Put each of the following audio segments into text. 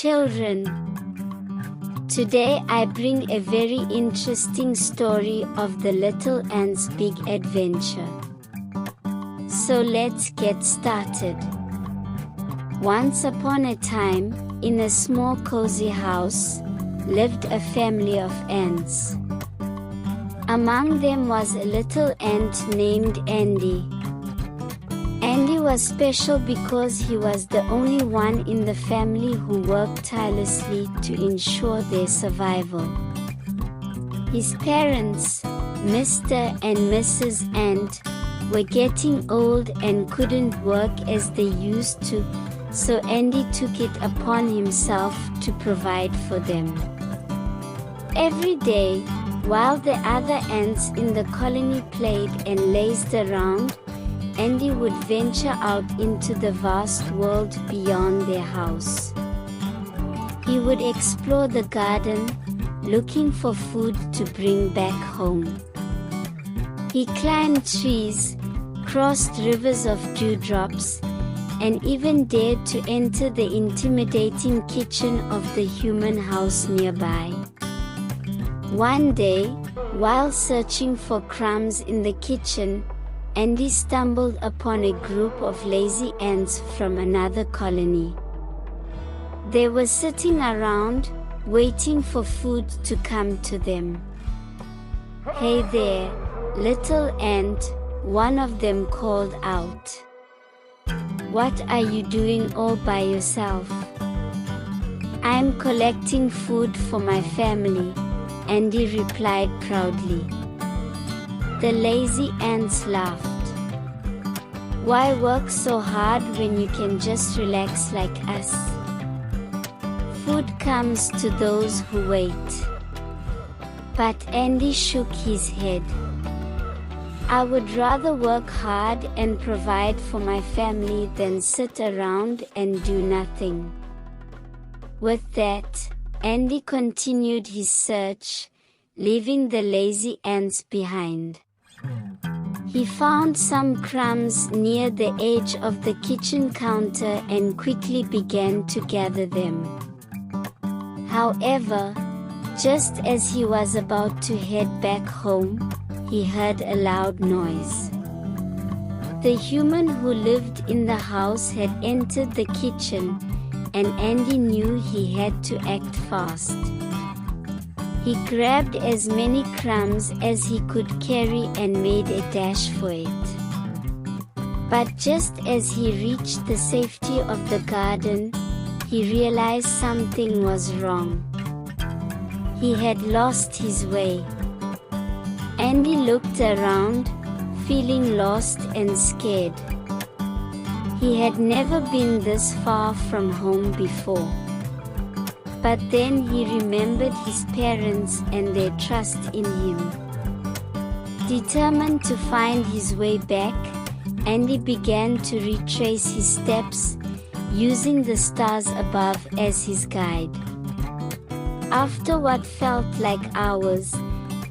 Children, today I bring a very interesting story of the little ant's big adventure. So let's get started. Once upon a time, in a small cozy house, lived a family of ants. Among them was a little ant named Andy. Andy was special because he was the only one in the family who worked tirelessly to ensure their survival. His parents, Mr. and Mrs. Ant, were getting old and couldn't work as they used to, so Andy took it upon himself to provide for them. Every day, while the other ants in the colony played and lazed around, Andy would venture out into the vast world beyond their house. He would explore the garden, looking for food to bring back home. He climbed trees, crossed rivers of dewdrops, and even dared to enter the intimidating kitchen of the human house nearby. One day, while searching for crumbs in the kitchen, Andy stumbled upon a group of lazy ants from another colony. They were sitting around, waiting for food to come to them. "Hey there, little ant," one of them called out. "What are you doing all by yourself?" "I'm collecting food for my family," Andy replied proudly. The lazy ants laughed. "Why work so hard when you can just relax like us? Food comes to those who wait." But Andy shook his head. "I would rather work hard and provide for my family than sit around and do nothing." With that, Andy continued his search, leaving the lazy ants behind. He found some crumbs near the edge of the kitchen counter and quickly began to gather them. However, just as he was about to head back home, he heard a loud noise. The human who lived in the house had entered the kitchen, and Andy knew he had to act fast. He grabbed as many crumbs as he could carry and made a dash for it. But just as he reached the safety of the garden, he realized something was wrong. He had lost his way. Andy looked around, feeling lost and scared. He had never been this far from home before. But then he remembered his parents and their trust in him. Determined to find his way back, Andy began to retrace his steps, using the stars above as his guide. After what felt like hours,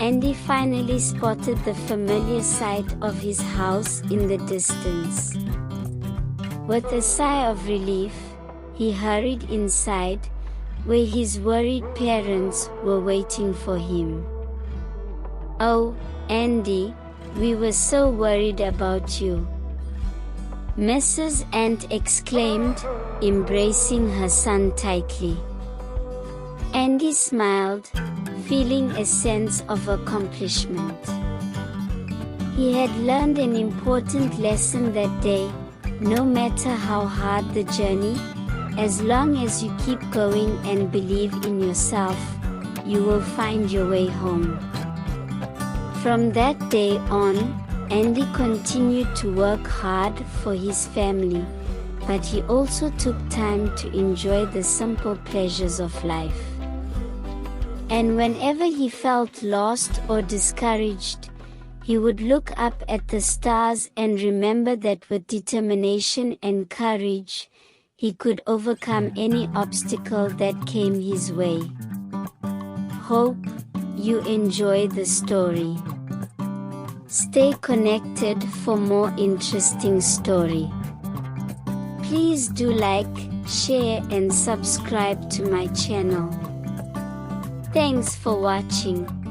Andy finally spotted the familiar sight of his house in the distance. With a sigh of relief, he hurried inside, where his worried parents were waiting for him. "Oh, Andy, we were so worried about you," Mrs. Ant exclaimed, embracing her son tightly. Andy smiled, feeling a sense of accomplishment. He had learned an important lesson that day: no matter how hard the journey, as long as you keep going and believe in yourself, you will find your way home. From that day on, Andy continued to work hard for his family, but he also took time to enjoy the simple pleasures of life. And whenever he felt lost or discouraged, he would look up at the stars and remember that with determination and courage, he could overcome any obstacle that came his way. Hope you enjoy the story. Stay connected for more interesting story. Please do like, share and subscribe to my channel. Thanks for watching.